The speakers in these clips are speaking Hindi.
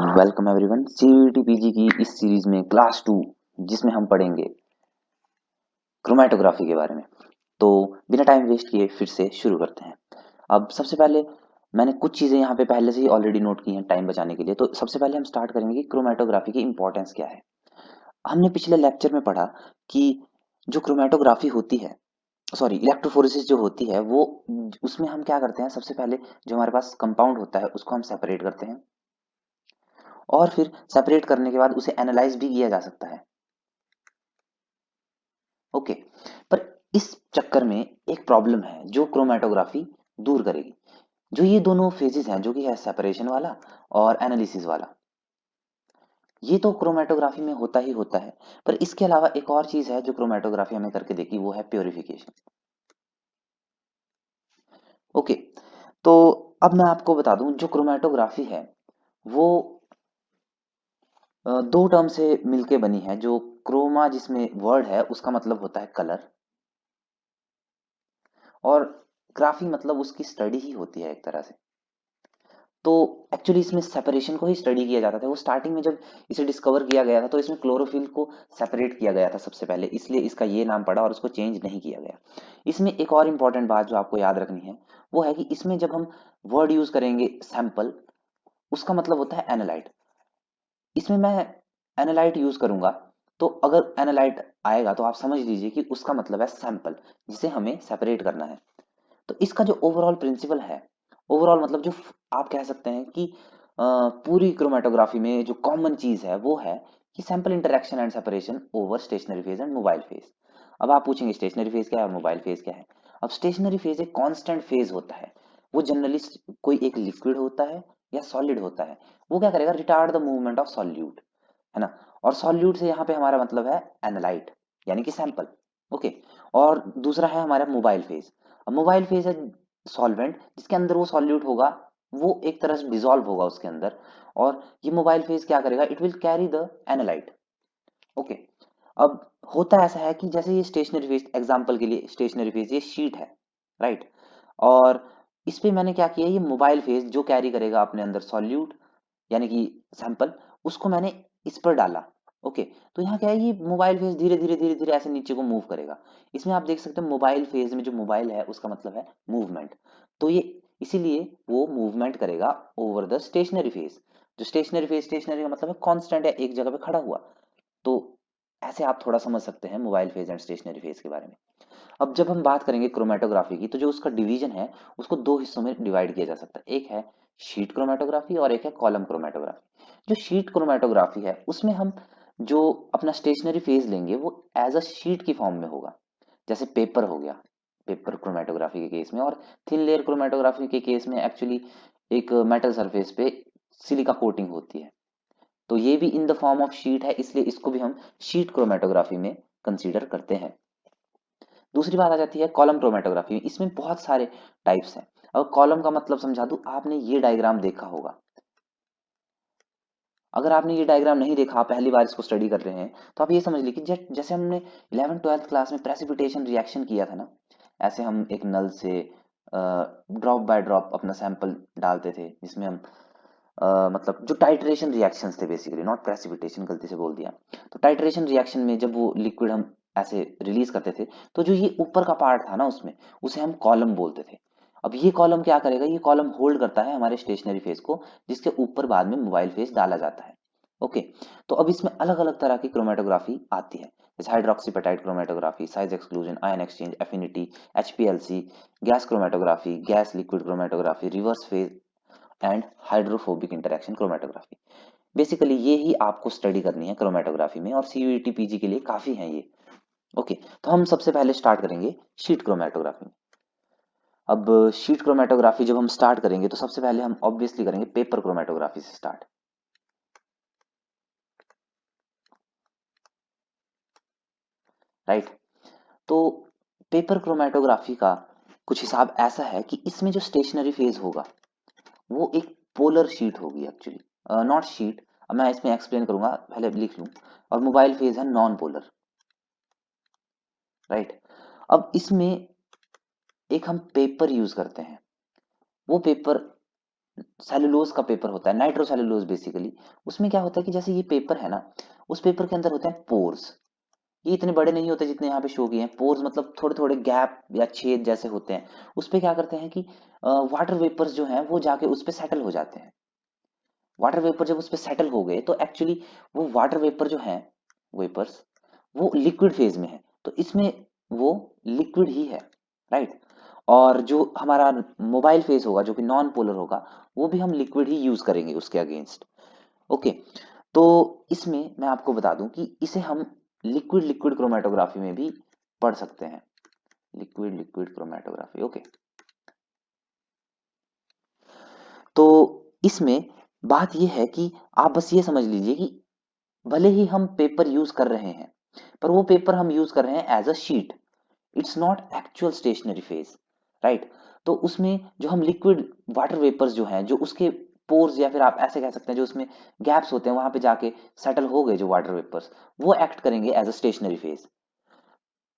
वेलकम एवरीवन सीयूईटी पीजी की इस सीरीज में क्लास 2 जिसमें हम पढ़ेंगे क्रोमेटोग्राफी के बारे में। तो बिना टाइम वेस्ट किए फिर से शुरू करते हैं। अब सबसे पहले मैंने कुछ चीज़ें यहाँ पे पहले से ही ऑलरेडी नोट की हैं टाइम बचाने के लिए। तो सबसे पहले हम स्टार्ट करेंगे कि क्रोमेटोग्राफी की इंपॉर्टेंस क्या है। हमने पिछले लेक्चर में पढ़ा कि जो क्रोमेटोग्राफी होती है, सॉरी इलेक्ट्रोफोरेसिस जो होती है, वो उसमें हम क्या करते हैं, सबसे पहले जो हमारे पास कंपाउंड होता है उसको हम सेपरेट करते हैं और फिर सेपरेट करने के बाद उसे एनालाइज भी किया जा सकता है। ओके, पर इस चक्कर में एक प्रॉब्लम है जो क्रोमेटोग्राफी दूर करेगी। जो ये दोनों फेजेस हैं, जो कि है सेपरेशन वाला और एनालिसिस वाला, ये तो क्रोमेटोग्राफी में होता ही होता है। पर इसके अलावा एक और चीज है जो क्रोमेटोग्राफी हमें करके देगी, वो है प्योरिफिकेशन। ओके, तो अब मैं आपको बता दूं, जो क्रोमेटोग्राफी है वो दो टर्म से मिलके बनी है। जो क्रोमा जिसमें वर्ड है उसका मतलब होता है कलर, और ग्राफी मतलब उसकी स्टडी ही होती है एक तरह से। तो एक्चुअली इसमें सेपरेशन को ही स्टडी किया जाता था। वो स्टार्टिंग में जब इसे डिस्कवर किया गया था तो इसमें क्लोरोफिल को सेपरेट किया गया था सबसे पहले, इसलिए इसका ये नाम पड़ा और उसको चेंज नहीं किया गया। इसमें एक और इम्पॉर्टेंट बात जो आपको याद रखनी है वो है कि इसमें जब हम वर्ड यूज करेंगे सैंपल, उसका मतलब होता है एनालाइट। इसमें मैं एनालाइट यूज करूंगा, तो अगर एनालाइट आएगा तो आप समझ लीजिए कि उसका मतलब है सैंपल, जिसे हमें सेपरेट करना है। तो इसका जो ओवरऑल प्रिंसिपल है, ओवरऑल मतलब जो आप कह सकते हैं कि पूरी क्रोमेटोग्राफी में जो कॉमन चीज है वो है कि sample interaction and separation over stationary phase and mobile phase. अब आप पूछेंगे स्टेशनरी फेज क्या है और मोबाइल फेज क्या है। अब स्टेशनरी फेज एक कांस्टेंट फेज होता है। वो जनरली कोई एक लिक्विड होता है या सॉलिड होता है। वो क्या करेगा, retard the movement of solute, है ना। और सॉल्यूट से यहाँ पे हमारा मतलब है एनालाइट, यानी कि सैंपल। ओके, और दूसरा है हमारा मोबाइल फेज। अब मोबाइल फेज है सॉल्वेंट, जिसके अंदर वो सॉल्यूट होगा, वो एक तरह से डिसॉल्व होगा उसके अंदर। और ये मोबाइल फेज क्या करेगा, it will carry the analyte. Okay, अब होता ऐसा है कि जैसे ये स्टेशनरी फेज, एग्जांपल के लिए स्टेशनरी फेज ये शीट है, राइट। और इस पे मैंने क्या किया, ये मोबाइल फेज जो कैरी करेगा अपने अंदर सॉल्यूट यानी कि सैंपल, उसको मैंने इस पर डाला। ओके, तो यहाँ क्या है, ये मोबाइल फेज धीरे धीरे धीरे धीरे ऐसे नीचे को मूव करेगा। इसमें आप देख सकते हैं मोबाइल फेज में जो मोबाइल है उसका मतलब है मूवमेंट। तो ये इसीलिए वो मूवमेंट करेगा ओवर द स्टेशनरी फेज। जो स्टेशनरी फेज, स्टेशनरी का मतलब है कांस्टेंट है, एक जगह पे खड़ा हुआ। तो ऐसे आप थोड़ा समझ सकते हैं mobile phase and stationary phase के बारे में। अब जब हम बात करेंगे क्रोमेटोग्राफी की, तो जो उसका डिवीजन है उसको दो हिस्सों में डिवाइड किया जा सकता है। एक है शीट क्रोमेटोग्राफी और एक है कॉलम क्रोमेटोग्राफी। जो शीट क्रोमेटोग्राफी है उसमें हम जो अपना स्टेशनरी फेज लेंगे वो एज अ शीट की फॉर्म में होगा। जैसे पेपर हो गया, पेपर क्रोमेटोग्राफी के केस में। और थिन लेयर क्रोमेटोग्राफी के केस में एक्चुअली एक मेटल सरफेस पे सिलिका कोटिंग होती है। तो ये भी in the form of sheet है, इसलिए इसको भी हम शीट क्रोमेटोग्राफी में कंसीडर करते हैं। दूसरी बात आ जाती है कॉलम क्रोमेटोग्राफी। इसमें बहुत सारे टाइप्स हैं। अब कॉलम का मतलब समझा दूं, आपने ये डायग्राम देखा होगा। अगर आपने ये डायग्राम नहीं देखा, आप पहली बार इसको स्टडी कर रहे हैं, तो आप ये समझ लीजिए कि जैसे हमने 11th 12th क्लास में प्रेसिपिटेशन रिएक्शन किया था ना, ऐसे हम एक नल से ड्रॉप बाय ड्रॉप अपना सैंपल डालते थे, जिसमें हम मतलब जो टाइट्रेशन रिएक्शंस थे, बेसिकली नॉट प्रेसिपिटेशन, गलती से बोल दिया। तो टाइट्रेशन रिएक्शन में जब वो लिक्विड हम ऐसे रिलीज करते थे, तो जो ये ऊपर का पार्ट था ना उसमें, उसे हम कॉलम बोलते थे। अब ये कॉलम क्या करेगा, ये कॉलम होल्ड करता है हमारे स्टेशनरी फेज को, जिसके ऊपर बाद में मोबाइल फेज डाला जाता है। ओके, तो अब इसमें अलग अलग तरह की क्रोमेटोग्राफी आती है, जैसे hydroxyapatite chromatography, size exclusion, ion exchange, affinity, HPLC, gas chromatography, gas liquid chromatography, reverse phase and hydrophobic interaction chromatography. Basically ये ही आपको स्टडी करनी है क्रोमेटोग्राफी में, और सीयूईटी पीजी के लिए काफी है ये। ओके, तो हम सबसे पहले स्टार्ट करेंगे शीट क्रोमेटोग्राफी में। अब शीट क्रोमेटोग्राफी जब हम स्टार्ट करेंगे तो सबसे पहले हम ऑब्वियसली करेंगे पेपर क्रोमेटोग्राफी से स्टार्ट, राइट। तो पेपर क्रोमेटोग्राफी का कुछ हिसाब ऐसा है कि इसमें जो स्टेशनरी फेज होगा वो एक पोलर शीट होगी एक्चुअली, नॉट शीट। अब मैं इसमें एक्सप्लेन करूंगा, पहले लिख लूं। और मोबाइल फेज है नॉन पोलर, राइट। अब इसमें एक हम पेपर यूज करते हैं। वो पेपर सेलुलोज का पेपर होता है, नाइट्रोसेलुलोज बेसिकली। उसमें क्या होता है कि जैसे ये पेपर है ना, उस पेपर के अंदर होते हैं पोर्स। ये इतने बड़े नहीं होते जितने यहाँ पे शो किए हैं। पोर्स मतलब थोड़े थोड़े गैप या छेद जैसे होते हैं। उस पे क्या करते हैं कि वाटर वेपर्स जो हैं वो जाके उस पे सेटल हो जाते हैं। वाटर वेपर जब उस पे सेटल हो गए तो एक्चुअली वो वाटर वेपर जो है, वेपर्स, वो लिक्विड फेज में है। तो इसमें वो लिक्विड ही है, राइट। और जो हमारा मोबाइल फेज होगा जो कि नॉन पोलर होगा, वो भी हम लिक्विड ही यूज करेंगे उसके अगेंस्ट। ओके। तो इसमें मैं आपको बता दूं कि इसे हम लिक्विड लिक्विड क्रोमेटोग्राफी में भी पढ़ सकते हैं। Liquid liquid chromatography, okay. तो इसमें बात यह है कि आप बस ये समझ लीजिए कि भले ही हम पेपर यूज कर रहे हैं, पर वो पेपर हम यूज कर रहे हैं as a sheet. It's not actual stationary phase, right. तो उसमें जो हम लिक्विड वाटर वेपर्स जो हैं, जो उसके पोर्स या फिर आप ऐसे कह सकते हैं जो उसमें गैप्स होते हैं वहां पे जाके सेटल हो गए जो वाटर वेपर्स, वो एक्ट करेंगे एज अ स्टेशनरी फेज।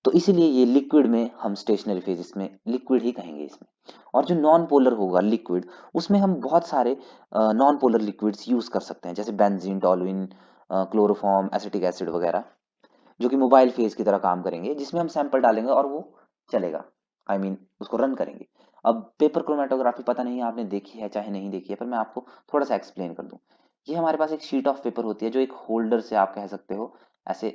तो इसीलिए ये लिक्विड में हम स्टेशनरी फेज इसमें लिक्विड ही कहेंगे इसमें। और जो नॉन पोलर होगा लिक्विड, उसमें हम बहुत सारे नॉन पोलर लिक्विड्स यूज कर सकते हैं, जैसे benzene, toluene, chloroform, acetic acid वगैरह, जो कि मोबाइल फेज की तरह काम करेंगे, जिसमें हम सैंपल डालेंगे और वो चलेगा। आई I मीन उसको रन करेंगे। अब पेपर क्रोमेटोग्राफी पता नहीं आपने देखी है चाहे नहीं देखी है, पर मैं आपको थोड़ा सा एक्सप्लेन कर दूं। ये हमारे पास एक शीट ऑफ पेपर होती है जो एक होल्डर से आप कह सकते हो ऐसे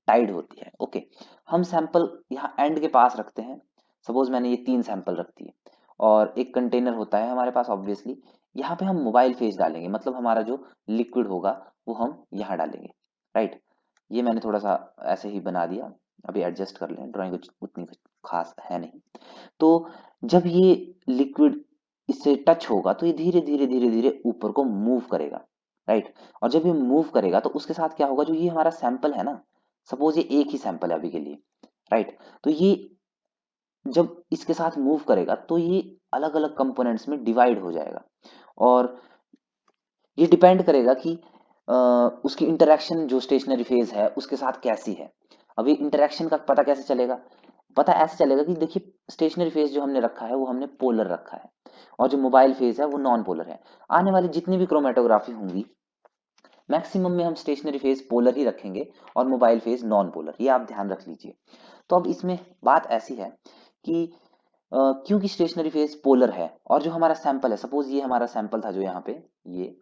टाइड होती है, ओके। हम सैंपल यहाँ एंड के पास रखते हैं। सपोज मैंने ये 3 सैंपल रख दिए, और एक कंटेनर होता है हमारे पास ऑब्वियसली। यहाँ पे हम मोबाइल फेज डालेंगे, मतलब हमारा जो लिक्विड होगा वो हम यहाँ डालेंगे, राइट। ये मैंने थोड़ा सा ऐसे ही बना दिया। अभी एडजस्ट कर लें, ड्राइंग कुछ उतनी कुछ खास है नहीं। तो जब ये लिक्विड इससे टच होगा तो ये धीरे धीरे धीरे धीरे ऊपर को मूव करेगा, राइट। और जब ये मूव करेगा तो उसके साथ क्या होगा, जो ये हमारा सैंपल है ना, सपोज ये एक ही सैंपल है अभी के लिए, राइट। तो ये जब इसके साथ मूव करेगा तो ये अलग अलग कंपोनेंट्स में डिवाइड हो जाएगा। और ये डिपेंड करेगा कि उसकी इंटरेक्शन जो स्टेशनरी फेज है उसके साथ कैसी है। अभी इंटरेक्शन का पता कैसे चलेगा? पता ऐसे चलेगा कि देखिए, स्टेशनरी फेज जो हमने रखा है वो हमने पोलर रखा है, और जो मोबाइल फेज है वो नॉन पोलर है। आने वाली जितनी भी क्रोमेटोग्राफी होंगी, मैक्सिमम में हम स्टेशनरी फेज पोलर ही रखेंगे और मोबाइल फेज नॉन पोलर, ये आप ध्यान रख लीजिए। तो अब इसमें बात ऐसी है कि क्योंकि स्टेशनरी फेज पोलर है और जो हमारा सैंपल है, सपोज ये हमारा सैंपल था जो यहाँ पे, ये,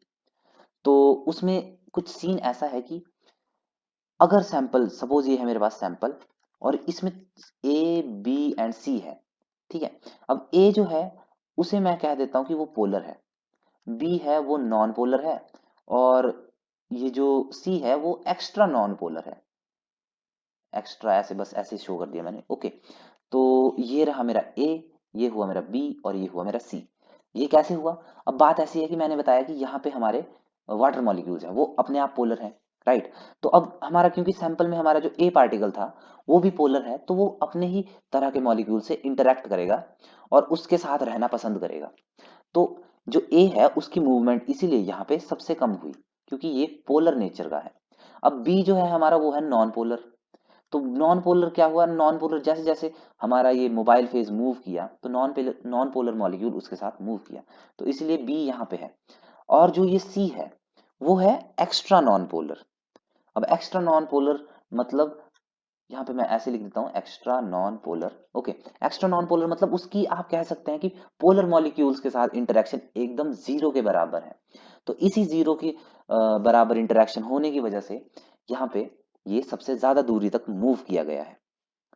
तो उसमें कुछ सीन ऐसा है कि अगर सैंपल, सपोज ये है मेरे पास सैंपल, और इसमें ए बी एंड सी है, ठीक है। अब ए जो है उसे मैं कह देता हूं कि वो पोलर है, बी है वो नॉन पोलर है, और ये जो सी है वो एक्स्ट्रा नॉन पोलर है। एक्स्ट्रा ऐसे बस ऐसे शो कर दिया मैंने, ओके। तो ये रहा मेरा ए, ये हुआ मेरा बी, और ये हुआ मेरा सी। ये कैसे हुआ? अब बात ऐसी है कि मैंने बताया कि यहाँ पे हमारे वाटर मॉलिक्यूल्स हैं, वो अपने आप पोलर हैं, राइट। तो अब हमारा क्योंकि सैंपल में हमारा जो ए पार्टिकल था वो भी पोलर है, तो वो अपने ही तरह के मॉलिक्यूल से इंटरेक्ट करेगा और उसके साथ रहना पसंद करेगा। तो जो ए है उसकी मूवमेंट इसीलिए यहाँ पे सबसे कम हुई, क्योंकि ये पोलर नेचर का है। अब बी जो है हमारा वो है नॉन पोलर। तो नॉन पोलर क्या हुआ, नॉन पोलर जैसे जैसे हमारा ये मोबाइल फेज मूव किया तो नॉन पोलर मॉलिक्यूल उसके साथ मूव किया, तो इसलिए बी यहाँ पे है। और जो ये सी है वो है एक्स्ट्रा नॉन पोलर। अब एक्स्ट्रा नॉन पोलर मतलब यहाँ पे मैं ऐसे लिख देता हूँ, extra non polar, okay. Extra non polar मतलब उसकी आप कह सकते हैं कि पोलर मॉलिक्यूल्स के साथ इंटरेक्शन एकदम जीरो के बराबर है। तो इसी जीरो की बराबर इंटरेक्शन होने की वजह से यहाँ पे ये सबसे ज्यादा दूरी तक मूव किया गया है,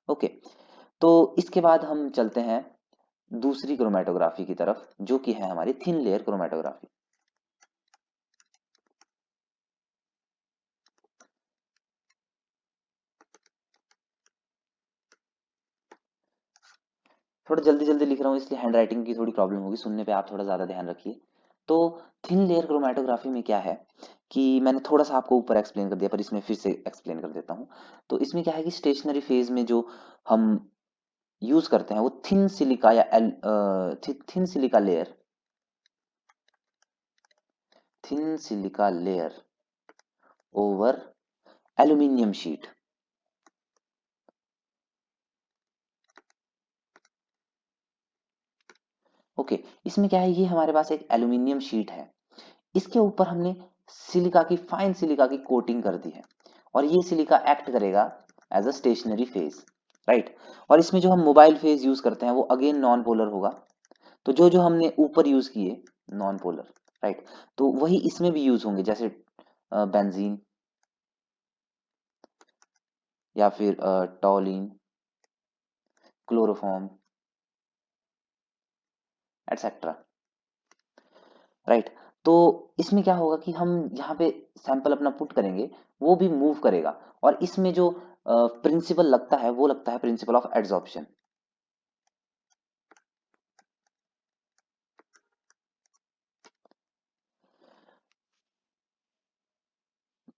ओके। तो इसके बाद हम चलते हैं दूसरी क्रोमेटोग्राफी की तरफ, जो कि है हमारी थिन लेयर क्रोमेटोग्राफी। थोड़ा जल्दी जल्दी लिख रहा हूँ इसलिए हैंड राइटिंग की थोड़ी प्रॉब्लम होगी, सुनने पे आप थोड़ा ज़्यादा ध्यान रखिए। तो थिन लेयर क्रोमेटोग्राफी में क्या है कि मैंने थोड़ा सा आपको ऊपर एक्सप्लेन कर दिया, पर इसमें फिर से एक्सप्लेन कर देता हूँ। तो इसमें क्या है कि स्टेशनरी फेज में जो हम यूज करते हैं वो थिन सिलिका या thin silica layer, thin silica layer over aluminium sheet. Okay, इसमें क्या है, ये हमारे पास एक एल्यूमिनियम शीट है, इसके ऊपर हमने सिलिका की, फाइन सिलिका की कोटिंग कर दी है, और ये सिलिका एक्ट करेगा as a stationary phase, right. और इसमें जो हम मोबाइल फेज यूज करते हैं वो अगेन नॉन पोलर होगा। तो जो जो हमने ऊपर यूज किए नॉन पोलर, राइट, तो वही इसमें भी यूज होंगे, जैसे बेंजीन या फिर टॉलिन, क्लोरोफॉर्म, एटसेट्रा, राइट। तो इसमें क्या होगा कि हम यहाँ पे सैंपल अपना पुट करेंगे, वो भी मूव करेगा, और इसमें जो प्रिंसिपल लगता है वो लगता है प्रिंसिपल ऑफ एड्सॉर्प्शन।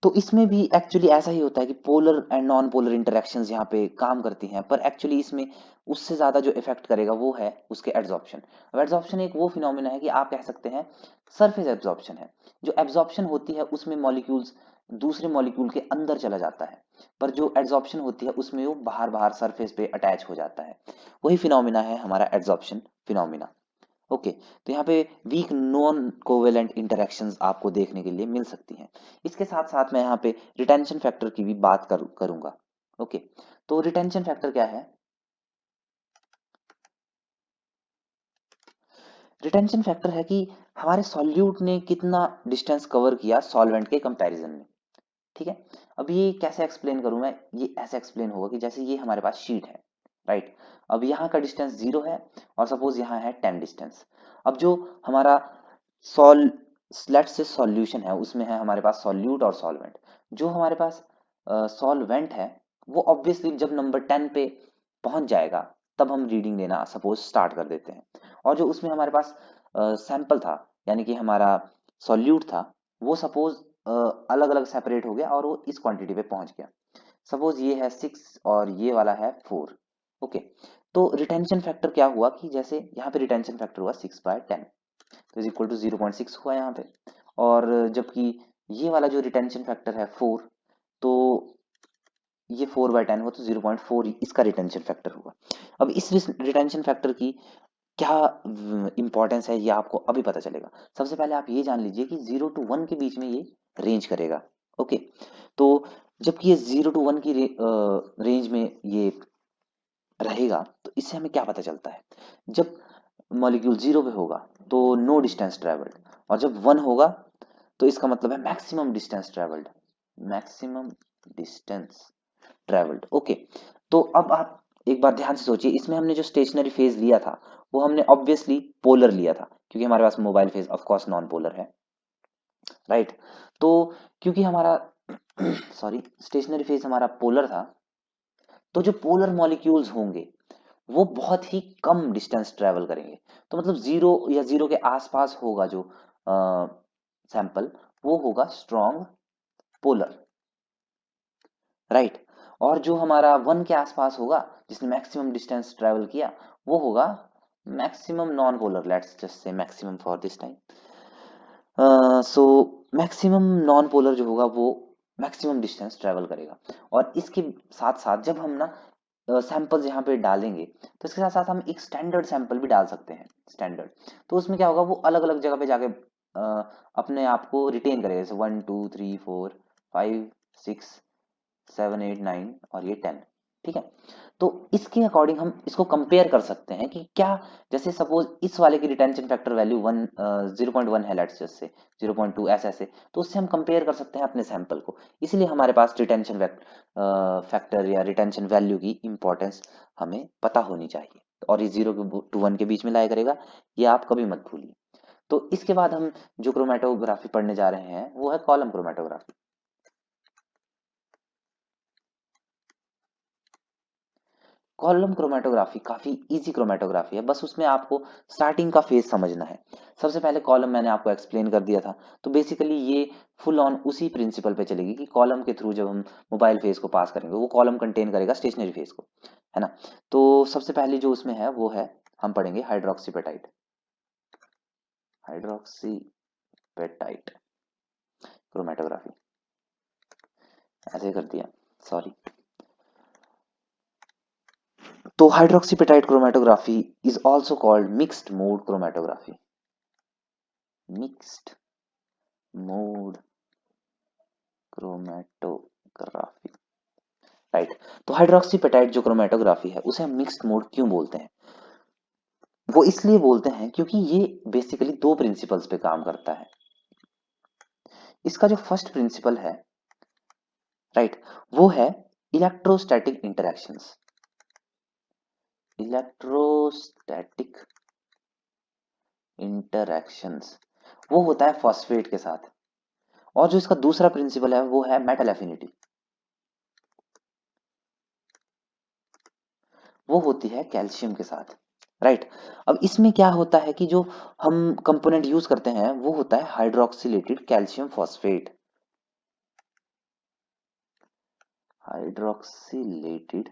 तो इसमें भी एक्चुअली ऐसा ही होता है कि polar and non polar interactions यहाँ पे काम करती हैं, पर एक्चुअली इसमें उससे ज्यादा जो इफेक्ट करेगा वो है उसके एड्सॉर्प्शन। अब एड्सॉर्प्शन एक वो फिनोमिना है कि आप कह सकते हैं सरफेस एब्जॉर्प्शन है। जो एब्जॉर्प्शन होती है उसमें मॉलिक्यूल्स दूसरे मॉलिक्यूल के अंदर चला जाता है, पर जो एड्सॉर्प्शन होती है उसमें वो बाहर बाहर सरफेस पे अटैच हो जाता है। वही फिनोमिना है हमारा एड्सॉर्प्शन फिनोमिना। ओके, तो यहाँ पे वीक नॉन कोवेलेंट इंटरेक्शंस आपको देखने के लिए मिल सकती हैं। इसके साथ साथ मैं यहाँ पे रिटेंशन फैक्टर की भी बात करूंगा। ओके, तो रिटेंशन फैक्टर क्या है? रिटेंशन फैक्टर है कि हमारे सॉल्यूट ने कितना डिस्टेंस कवर किया सॉल्वेंट के कंपैरिजन में। ठीक है, अब ये कैसे एक्सप्लेन करूं मैं? ये ऐसे एक्सप्लेन होगा कि जैसे ये हमारे पास शीट है, राइट। अब यहाँ का डिस्टेंस 0 है, और सपोज यहाँ है 10 डिस्टेंस। अब जो हमारा सॉल लेट से सॉल्यूशन है उसमें है हमारे पास सॉल्यूट और सॉल्वेंट। जो हमारे पास सॉल्वेंट है वो ऑब्वियसली जब नंबर 10 पे पहुंच जाएगा तब हम रीडिंग लेना सपोज स्टार्ट कर देते हैं। और जो उसमें हमारे पास सैंपल था, यानी कि हमारा सॉल्यूट था, वो सपोज अलग अलग सेपरेट हो गया और वो इस क्वांटिटी पे पहुंच गया। सपोज ये है 6 और ये वाला है 4। ओके, तो रिटेंशन फैक्टर क्या हुआ कि जैसे यहाँ पे रिटेंशन फैक्टर हुआ 6/10, तो इज इक्वल टू 0.6 हुआ यहाँ पे। और जबकि ये वाला जो रिटेंशन फैक्टर है 4, तो ये 4/10 हुआ, तो 0.4 इसका रिटेंशन फैक्टर हुआ। अब इस रिटेंशन फैक्टर की क्या इंपॉर्टेंस है ये आपको अभी पता चलेगा। सबसे पहले आप ये जान लीजिए कि 0 to 1 के बीच में ये रेंज करेगा। ओके, तो जबकि ये 0 to 1 की रेंज में ये रहेगा, तो इससे हमें क्या पता चलता है? जब मॉलिक्यूल 0 पे होगा तो नो डिस्टेंस ट्रेवल्ड, और जब 1 होगा तो इसका मतलब है maximum distance travelled, maximum distance travelled. Okay, तो अब आप एक बार ध्यान से सोचिए, इसमें हमने जो स्टेशनरी फेज लिया था वो हमने ऑब्वियसली पोलर लिया था, क्योंकि हमारे पास mobile phase of course non polar है, राइट। तो क्योंकि हमारा सॉरी स्टेशनरी फेज हमारा पोलर था, तो जो पोलर मॉलिक्यूल्स होंगे वो बहुत ही कम डिस्टेंस ट्रेवल करेंगे। तो मतलब 0 या 0 के आसपास होगा जो सैंपल, वो होगा स्ट्रॉन्ग पोलर, राइट। और जो हमारा 1 के आसपास होगा जिसने मैक्सिमम डिस्टेंस ट्रेवल किया, वो होगा maximum non polar, let's just say maximum for this time. So maximum non polar जो होगा वो मैक्सिमम डिस्टेंस ट्रेवल करेगा। और इसके साथ साथ जब हम ना सैंपल्स यहाँ पे डालेंगे, तो इसके साथ साथ हम एक स्टैंडर्ड सैंपल भी डाल सकते हैं, स्टैंडर्ड। तो उसमें क्या होगा, वो अलग अलग जगह पे जाके अपने आप को रिटेन करेगा, जैसे 1 2 3 4 5 6 7 8 9 और ये 10। ठीक है, तो इसके अकॉर्डिंग हम इसको कंपेयर कर सकते हैं कि क्या, जैसे सपोज इस वाले की रिटेंशन फैक्टर वैल्यू 0.1 है, लेट्स जस्ट से 0.2 ऐसे ऐसे, तो उससे हम कंपेयर कर सकते हैं अपने सैंपल को। इसलिए हमारे पास रिटेंशन फैक्टर या रिटेंशन वैल्यू की इंपॉर्टेंस हमें पता होनी चाहिए, और ये 0 to 1 के बीच में लाया करेगा, ये आप कभी मत भूलिए। तो इसके बाद हम जो क्रोमेटोग्राफी पढ़ने जा रहे हैं वो है कॉलम क्रोमेटोग्राफी। कॉलम क्रोमेटोग्राफी काफी इजी क्रोमेटोग्राफी है, बस उसमें आपको स्टार्टिंग का फेज समझना है। सबसे पहले कॉलम मैंने आपको एक्सप्लेन कर दिया था, तो बेसिकली ये फुल ऑन उसी प्रिंसिपल पे चलेगी कि कॉलम के थ्रू जब हम मोबाइल फेज को पास करेंगे, वो कॉलम कंटेन करेगा स्टेशनरी फेज को, है ना। तो सबसे पहले जो उसमें है वो है, हम पढ़ेंगे हाइड्रोक्सीपेटाइट, हाइड्रोक्सीपेटाइट क्रोमेटोग्राफी, ऐसे कर दिया, सॉरी। तो hydroxyapatite chromatography is also called mixed mode chromatography. Mixed mode chromatography, right. तो हाइड्रोक्सीपेटाइट जो क्रोमेटोग्राफी है उसे हम मिक्स्ड मोड क्यों बोलते हैं? वो इसलिए बोलते हैं क्योंकि ये बेसिकली दो प्रिंसिपल्स पे काम करता है। इसका जो फर्स्ट प्रिंसिपल है, राइट, वो है इलेक्ट्रोस्टैटिक इंटरैक्शंस। इलेक्ट्रोस्टैटिक इंटरैक्शंस वो होता है फॉस्फेट के साथ। और जो इसका दूसरा प्रिंसिपल है वो है मेटल एफिनिटी, वो होती है कैल्शियम के साथ, राइट। अब इसमें क्या होता है कि जो हम कंपोनेंट यूज करते हैं वो होता है hydroxylated calcium phosphate. Hydroxylated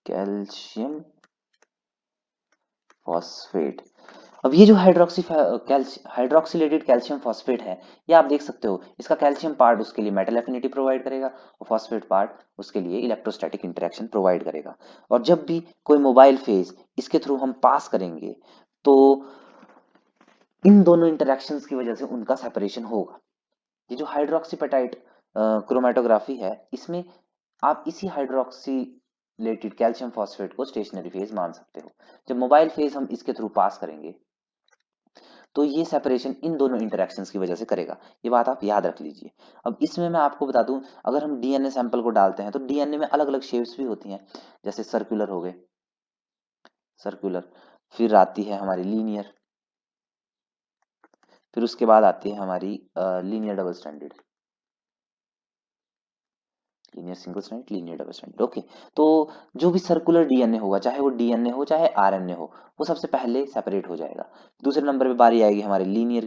calcium phosphate. अब ये जो हाइड्रोक्सिलेटेड कैल्शियम फॉस्फेट है, ये आप देख सकते हो, इसका कैल्शियम पार्ट उसके लिए मेटल एफिनिटी प्रोवाइड करेगा और फॉस्फेट पार्ट उसके लिए इलेक्ट्रोस्टैटिक इंटरेक्शन प्रोवाइड करेगा। और जब भी कोई मोबाइल फेज इसके थ्रू हम पास करेंगे तो इन दोनों इंटरेक्शंस की वजह से उनका सेपरेशन होगा। ये जो हाइड्रोक्सीपेटाइट क्रोमेटोग्राफी है, इसमें आप इसी हाइड्रोक्सीलेटेड कैल्शियम फॉस्फेट को स्टेशनरी फेज मान सकते हो। जब मोबाइल फेज हम इसके थ्रू पास करेंगे तो ये सेपरेशन इन दोनों इंटरेक्शंस की वजह से करेगा। ये बात आप याद रख लीजिए। अब इसमें मैं आपको बता दूं, अगर हम डीएनए सैंपल को डालते हैं तो डीएनए में अलग अलग शेप्स भी होती हैं, जैसे सर्कुलर हो गए, सर्कुलर, फिर आती है हमारी लीनियर, फिर उसके बाद आती है हमारी linear double standard, linear single standard, linear double standard, okay. तो जो भी सर्कुलर डीएनए होगा, चाहे वो डीएनए हो चाहे आरएनए हो, वो सबसे पहले सेपरेट हो जाएगा। दूसरे नंबर पे बारी आएगी हमारे linear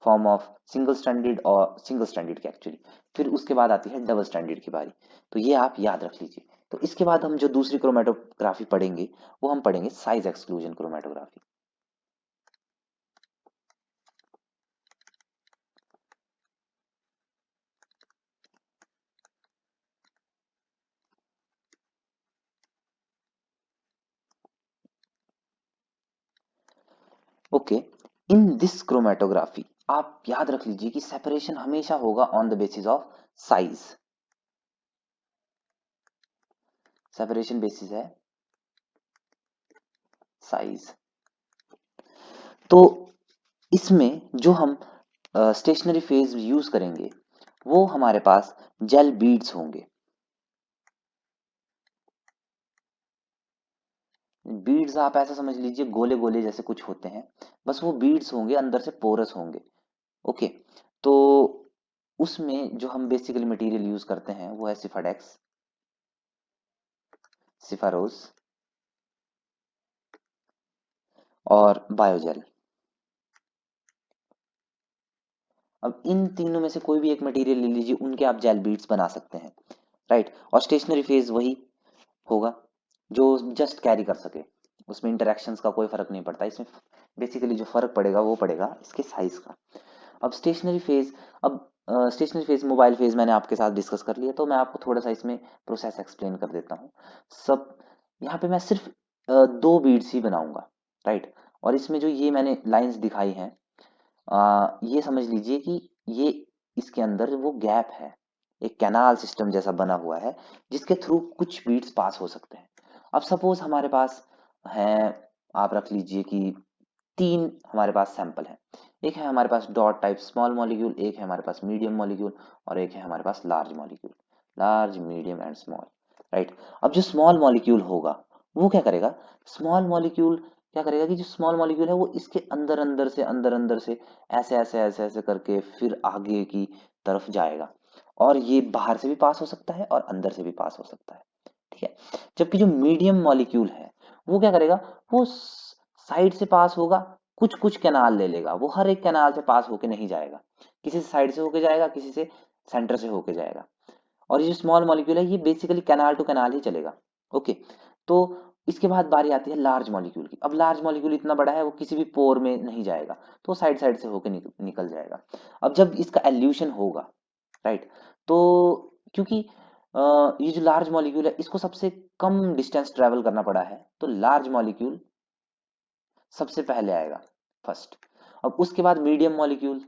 form of single standard और सिंगल स्टैंडर्ड की एक्चुअली, फिर उसके बाद आती है डबल स्टैंडर्ड की बारी। तो ये आप याद रख लीजिए। तो इसके बाद हम जो दूसरी क्रोमेटोग्राफी पढ़ेंगे वो हम पढ़ेंगे size exclusion chromatography. Okay, in this chromatography आप याद रख लीजिए कि सेपरेशन हमेशा होगा on the basis of size. Separation basis है साइज। तो इसमें जो हम स्टेशनरी फेज यूज करेंगे वो हमारे पास जेल बीड्स होंगे। बीड्स आप ऐसा समझ लीजिए गोले गोले जैसे कुछ होते हैं, बस वो बीड्स होंगे, अंदर से पोरस होंगे, ओके। तो उसमें जो हम बेसिकली मटेरियल यूज करते हैं वो है सिफाडेक्स, सिफारोस और बायोजेल। अब इन तीनों में से कोई भी एक मटेरियल ले लीजिए, उनके आप जेल बीड्स बना सकते हैं, राइट। और स्टेशनरी फेज वही होगा जो जस्ट कैरी कर सके, उसमें इंटरेक्शंस का कोई फर्क नहीं पड़ता। इसमें बेसिकली जो फर्क पड़ेगा वो पड़ेगा इसके साइज का। अब स्टेशनरी फेज, अब स्टेशनरी फेज मोबाइल फेज मैंने आपके साथ डिस्कस कर लिया, तो मैं आपको थोड़ा सा इसमें प्रोसेस एक्सप्लेन कर देता हूँ। सब यहाँ पे मैं सिर्फ दो बीड्स ही बनाऊंगा, राइट। और इसमें जो ये मैंने लाइंस दिखाई हैं, ये समझ लीजिए कि ये इसके अंदर वो गैप है, एक कैनाल सिस्टम जैसा बना हुआ है जिसके थ्रू कुछ बीट्स पास हो सकते हैं। अब सपोज हमारे पास है, आप रख लीजिए कि तीन हमारे पास सैंपल है। एक है हमारे पास डॉट टाइप स्मॉल मॉलिक्यूल, एक है हमारे पास मीडियम मॉलिक्यूल और एक है हमारे पास large molecule, large medium and small, right. अब जो स्मॉल मॉलिक्यूल होगा वो क्या करेगा, स्मॉल मॉलिक्यूल क्या करेगा कि जो स्मॉल मॉलिक्यूल है वो इसके अंदर अंदर से ऐसे करके फिर आगे की तरफ जाएगा। और ये बाहर से भी पास हो सकता है और अंदर से भी पास हो सकता है, ठीक है। जबकि जो मीडियम मॉलिक्यूल है वो क्या करेगा, वो साइड से पास होगा, कुछ कुछ कैनाल ले लेगा, वो हर एक कैनाल से पास होके नहीं जाएगा, किसी से साइड से होके जाएगा, किसी से सेंटर से होके जाएगा। और ये जो स्मॉल मॉलिक्यूल है ये बेसिकली कैनाल टू कैनाल ही चलेगा, ओके। तो इसके बाद बारी आती है लार्ज मॉलिक्यूल की। अब लार्ज मॉलिक्यूल इतना बड़ा है वो किसी भी पोर में नहीं जाएगा, तो साइड साइड से होकर निकल जाएगा। अब जब इसका एल्यूशन होगा, राइट, तो क्योंकि ये जो लार्ज मॉलिक्यूल है इसको सबसे कम डिस्टेंस ट्रेवल करना पड़ा है तो लार्ज मॉलिक्यूल सबसे पहले आएगा, फर्स्ट। अब उसके बाद मीडियम मॉलिक्यूल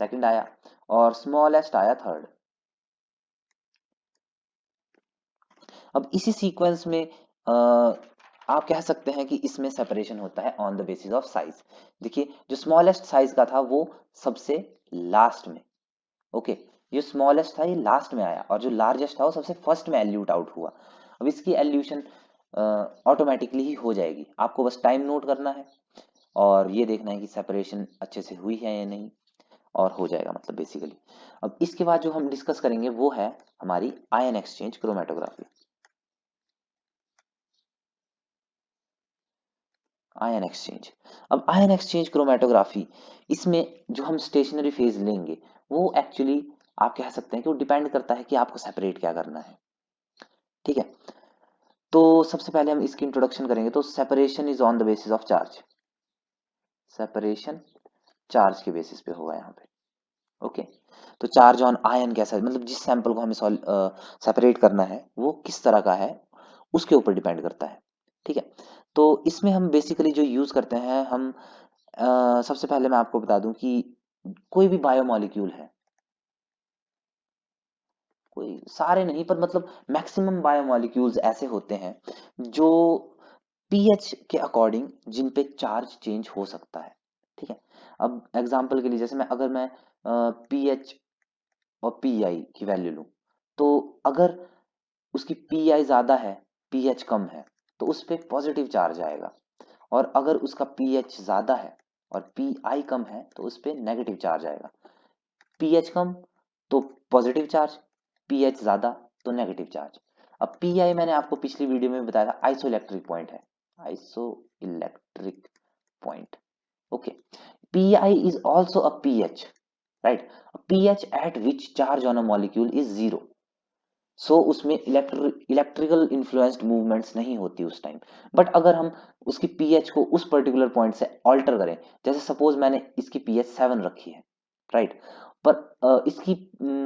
सेकंड आया, और स्मॉलेस्ट आया थर्ड। अब इसी सीक्वेंस में आप कह सकते हैं कि इसमें सेपरेशन होता है on the basis of size. देखिए, जो स्मॉलेस्ट साइज का था वो सबसे लास्ट में, ओके, जो स्मॉलेस्ट था ये लास्ट में आया, और जो लार्जेस्ट था वो सबसे फर्स्ट में एल्यूट आउट हुआ। अब इसकी एल्यूशन ऑटोमेटिकली ही हो जाएगी, आपको बस टाइम नोट करना है और ये देखना है कि सेपरेशन अच्छे से हुई है या नहीं, और हो जाएगा मतलब बेसिकली। अब इसके बाद जो हम डिस्कस करेंगे वो है हमारी ion exchange chromatography. Ion exchange, अब आयन एक्सचेंज क्रोमेटोग्राफी, इसमें जो हम स्टेशनरी फेज लेंगे वो एक्चुअली आप कह सकते हैं कि वो डिपेंड करता है कि आपको सेपरेट क्या करना है, ठीक है। तो सबसे पहले हम इसकी इंट्रोडक्शन करेंगे। तो separation is on the basis of charge, separation charge के बेसिस पे होगा यहाँ पे, ओके। तो चार्ज ऑन आयन कैसा है, मतलब जिस सैंपल को हमें सेपरेट करना है वो किस तरह का है उसके ऊपर डिपेंड करता है, ठीक है। तो इसमें हम बेसिकली जो यूज करते हैं, हम सबसे पहले मैं आपको बता दूं कि कोई भी बायोमोलिक्यूल है, कोई सारे नहीं पर मतलब मैक्सिमम बायोमोलिक्यूल्स ऐसे होते हैं जो पीएच के अकॉर्डिंग जिन पे चार्ज चेंज हो सकता है, ठीक है। अब एग्जांपल के लिए जैसे मैं पीएच और पीआई की वैल्यू लूं, तो अगर उसकी पीआई ज्यादा है, पीएच कम है, तो उस पे पॉजिटिव चार्ज आएगा, और अगर उसका पीएच ज्यादा है और पीआई कम है तो उस पे नेगेटिव चार्ज आएगा। पीएच कम तो पॉजिटिव चार्ज, पीएच ज्यादा तो नेगेटिव चार्ज। अब पीआई मैंने आपको पिछली वीडियो में बताया था आइसो इलेक्ट्रिक पॉइंट है, iso electric point, okay. PI is also a pH, right. PH at which charge on a molecule is zero, so उसमें इलेक्ट्रिकल इन्फ्लुएंस्ड मूवमेंट्स नहीं होती उस टाइम। बट अगर हम उसकी पीएच को उस पर्टिकुलर पॉइंट से ऑल्टर करें, जैसे सपोज मैंने इसकी पीएच 7 रखी है, राइट, पर इसकी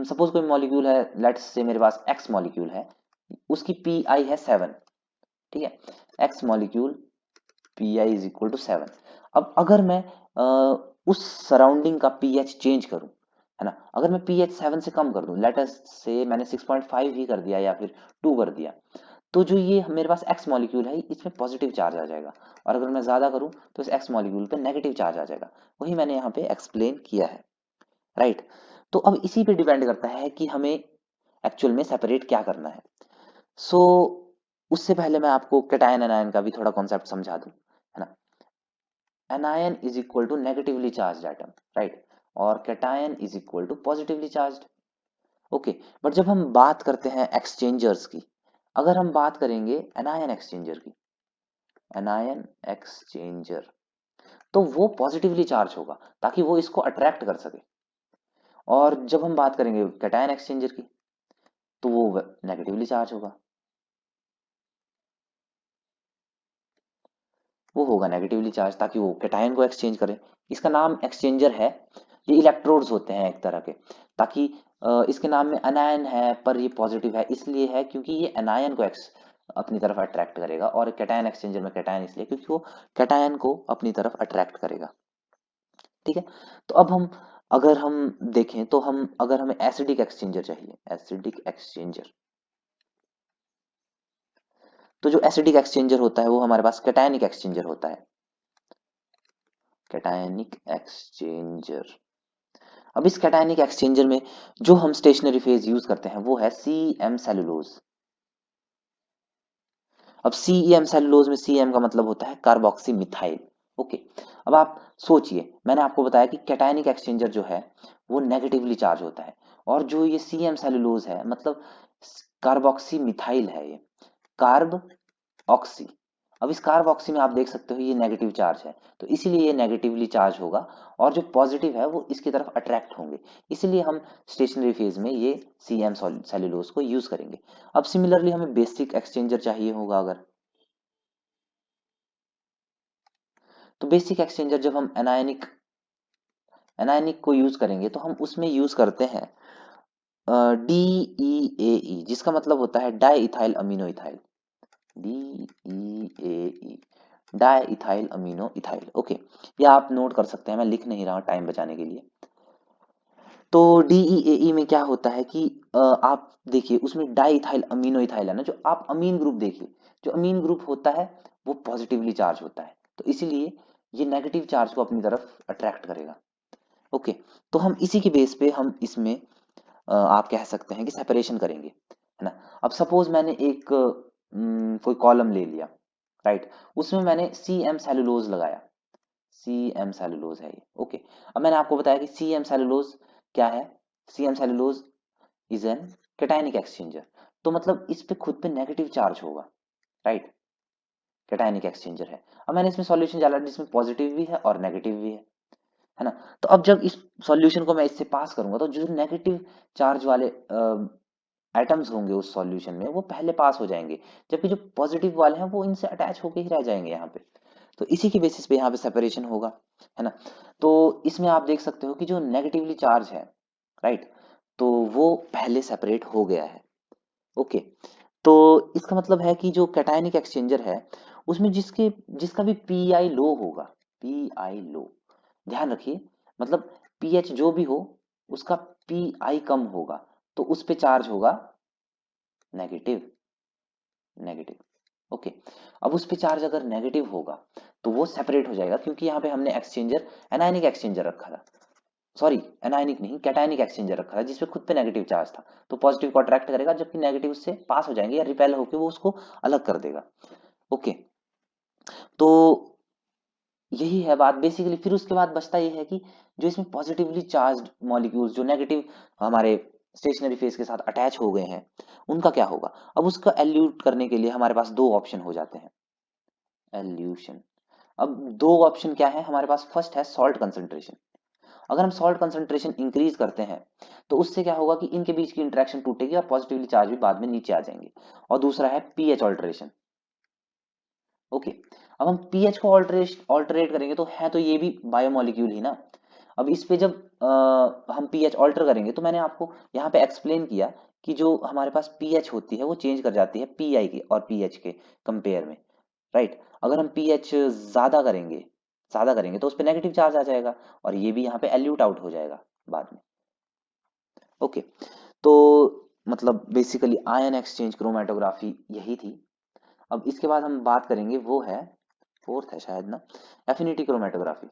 सपोज कोई मॉलिक्यूल है, लेट्स से मेरे पास एक्स मॉलिक्यूल है, उसकी पी आई है 7, ठीक है। X molecule P I is equal to 7। अब अगर मैं उस सराउंडिंग का पीएच चेंज करूं, है ना, अगर मैं पीएच 7 से कम कर दूं, लेट अस से मैंने 6.5 ही कर दिया या फिर 2 कर दिया, तो जो ये मेरे पास एक्स मॉलिक्यूल है इसमें पॉजिटिव चार्ज आ जाएगा, और अगर मैं ज्यादा करूं तो इस एक्स मॉलिक्यूल पे नेगेटिव चार्ज आ जाएगा। वही मैंने यहाँ पे एक्सप्लेन किया है, राइट। तो अब इसी पे डिपेंड करता है कि हमें एक्चुअल में सेपरेट क्या करना है। सो उससे पहले मैं आपको कैटायन एनायन का भी थोड़ा कॉन्सेप्ट समझा दूं, है ना। Anion is equal to negatively charge atom, right, और cation is equal to positively charge, okay. But जब हम बात करते हैं एक्सचेंजर्स की, अगर हम बात करेंगे एनायन एक्सचेंजर की, एनायन एक्सचेंजर, तो वो पॉजिटिवली चार्ज होगा ताकि वो इसको अट्रैक्ट कर सके, और जब हम बात करेंगे कैटायन एक्सचेंजर की तो वो नेगेटिवली चार्ज होगा, वो होगा नेगेटिवली चार्ज ताकि वो कैटायन को एक्सचेंज करे। इसका नाम एक्सचेंजर है, ये इलेक्ट्रोड्स होते हैं एक तरह के, ताकि इसके नाम में अनायन है पर ये पॉजिटिव है, इसलिए है क्योंकि ये अनायन को अपनी तरफ अट्रैक्ट करेगा, और कैटायन एक्सचेंजर में कैटायन इसलिए क्योंकि वो कैटायन को अपनी तरफ अट्रैक्ट करेगा, ठीक है। तो अब हम अगर हम देखें तो हम अगर हमें एसिडिक एक्सचेंजर चाहिए, एसिडिक एक्सचेंजर, तो जो एसिडिक एक्सचेंजर होता है वो हमारे पास कैटायनिक एक्सचेंजर होता है, कैटायनिक एक्सचेंजर। अब इस कैटायनिक एक्सचेंजर में जो हम स्टेशनरी फेज यूज करते हैं वो है सी एम सेलुलोज। अब सी एम सेलुलोज में सी एम का मतलब होता है कार्बोक्सी मिथाइल, ओके। अब आप सोचिए, मैंने आपको बताया कि कैटायनिक एक्सचेंजर जो है वो नेगेटिवली चार्ज होता है, और जो ये सी एम सेलुलोज है मतलब कार्बोक्सी मिथाइल है, ये कार्ब ऑक्सी। अब इस कार्ब ऑक्सी में आप देख सकते हो ये नेगेटिव चार्ज है, तो इसीलिए ये नेगेटिवली चार्ज होगा, और जो पॉजिटिव है वो इसकी तरफ अट्रैक्ट होंगे, इसीलिए हम स्टेशनरी फेज में ये सी एम सेलुलोज को यूज करेंगे। अब सिमिलरली हमें बेसिक एक्सचेंजर चाहिए होगा अगर, तो बेसिक एक्सचेंजर जब हम एनायनिक एनायनिक को यूज करेंगे तो हम उसमें यूज करते हैं डी ई ए ई, जिसका मतलब होता है di ethyl amino ethyl, D E A E, di ethyl amino ethyl. Okay, ये आप नोट कर सकते हैं, मैं लिख नहीं रहा हूं टाइम बचाने के लिए। तो डीईएई में क्या होता है कि आप देखिए उसमें डाई इथाइल अमीनो इथाइल है ना, जो आप अमीन ग्रुप देखिए, जो अमीन ग्रुप होता है वो पॉजिटिवली चार्ज होता है, तो इसीलिए ये नेगेटिव चार्ज को अपनी तरफ अट्रैक्ट करेगा। ओके, तो हम इसी के बेस पे हम इसमें आप कह सकते हैं कि सेपरेशन करेंगे, है ना। अब सपोज मैंने एक कोई कॉलम ले लिया, राइट, उसमें मैंने सी एम सेलुलोज लगाया, सी एम सेलुलोज है ये। ओके, अब मैंने आपको बताया कि सी एम सेलुलोज क्या है, C M cellulose is an cationic exchanger, तो मतलब इस पे खुद पे नेगेटिव चार्ज होगा, राइट, कैटायनिक एक्सचेंजर है। अब मैंने इसमें सॉल्यूशन डाला जिसमें पॉजिटिव भी है और नेगेटिव भी है ना। तो अब जब इस सॉल्यूशन को मैं इससे पास करूंगा तो जो नेगेटिव चार्ज वाले एटम्स होंगे उस सॉल्यूशन में वो पहले पास हो जाएंगे, जबकि जो पॉजिटिव वाले हैं वो इनसे अटैच होके ही रह जाएंगे यहाँ पे। तो इसी की बेसिस पे यहाँ पे सेपरेशन होगा, है ना। तो इसमें आप देख सकते हो कि जो नेगेटिवली चार्ज है, राइट, तो वो पहले सेपरेट हो गया है। ओके, तो इसका मतलब है कि जो कैटायनिक एक्सचेंजर है उसमें जिसका भी पी आई लो होगा, पी आई लो, ध्यान रखिए, मतलब पीएच जो भी हो उसका पी आई कम होगा, तो उस पे चार्ज होगा नेगेटिव, नेगेटिव। ओके, अब उस पे चार्ज अगर नेगेटिव होगा तो वो सेपरेट हो जाएगा, क्योंकि यहाँ पे हमने एक्सचेंजर एनायनिक एक्सचेंजर रखा था, सॉरी एनायनिक नहीं कैटायनिक एक्सचेंजर रखा था जिसपे खुद पे नेगेटिव चार्ज था, तो पॉजिटिव को अट्रैक्ट करेगा जबकि नेगेटिव उससे पास हो जाएंगे या रिपेल होकर वो उसको अलग कर देगा। ओके, तो यही है बात बेसिकली। फिर उसके बाद बचता ये है कि जो इसमें पॉजिटिवली चार्ज्ड मॉलिक्यूल्स जो नेगेटिव हमारे स्टेशनरी फेज के साथ अटैच हो गए हैं उनका क्या होगा। अब उसका एल्यूट करने के लिए हमारे पास दो ऑप्शन हो जाते हैं, एल्यूशन। अब दो ऑप्शन क्या है हमारे पास, फर्स्ट है सॉल्ट कंसंट्रेशन। अगर हम सॉल्ट कंसंट्रेशन इंक्रीज करते हैं तो उससे क्या होगा कि इनके बीच की इंटरेक्शन टूटेगी और पॉजिटिवली चार्ज भी बाद में नीचे आ जाएंगे। और दूसरा है पीएच ऑल्टरेशन। ओके, अब हम पीएच को ऑल्टरेट करेंगे तो है तो ये भी बायोमोलिक्यूल ही ना। अब इस पे जब हम पीएच ऑल्टर करेंगे तो मैंने आपको यहाँ पे एक्सप्लेन किया कि जो हमारे पास पीएच होती है वो चेंज कर जाती है पीआई के और पीएच के कंपेयर में, राइट। अगर हम पीएच ज्यादा करेंगे तो उस पर नेगेटिव चार्ज आ जाएगा और ये भी यहाँ पे एल्यूट आउट हो जाएगा बाद में। ओके, तो मतलब बेसिकली आयन एक्सचेंज क्रोमेटोग्राफी यही थी। अब इसके बाद हम बात करेंगे वो है, फोर्थ है शायद ना, एफिनिटी क्रोमेटोग्राफी।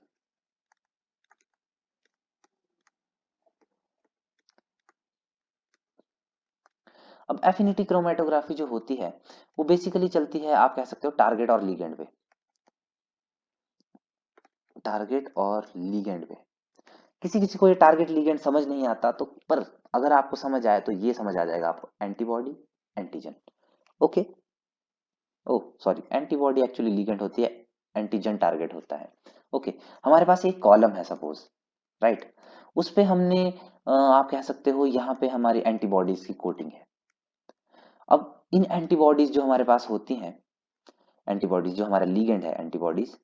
अब एफिनिटी क्रोमेटोग्राफी जो होती है वो बेसिकली चलती है, आप कह सकते हो टारगेट और लीगेंड पे, टारगेट और लीगेंड पे। किसी किसी को ये टारगेट लीगेंड समझ नहीं आता, तो पर अगर आपको समझ आए तो ये समझ आ जाएगा आपको, एंटीबॉडी एंटीजन। ओके, ओ सॉरी, एंटीबॉडी एक्चुअली लीगेंड होती है, एंटीजन टारगेट होता है। ओके, हमारे पास एक कॉलम है सपोज, राइट, उस पे हमने आप कह सकते हो यहाँ पे हमारी एंटीबॉडीज की कोटिंग है। अब इन एंटीबॉडीज जो हमारे पास होती हैं, एंटीबॉडीज जो हमारा लीगेंड है एंटीबॉडीज,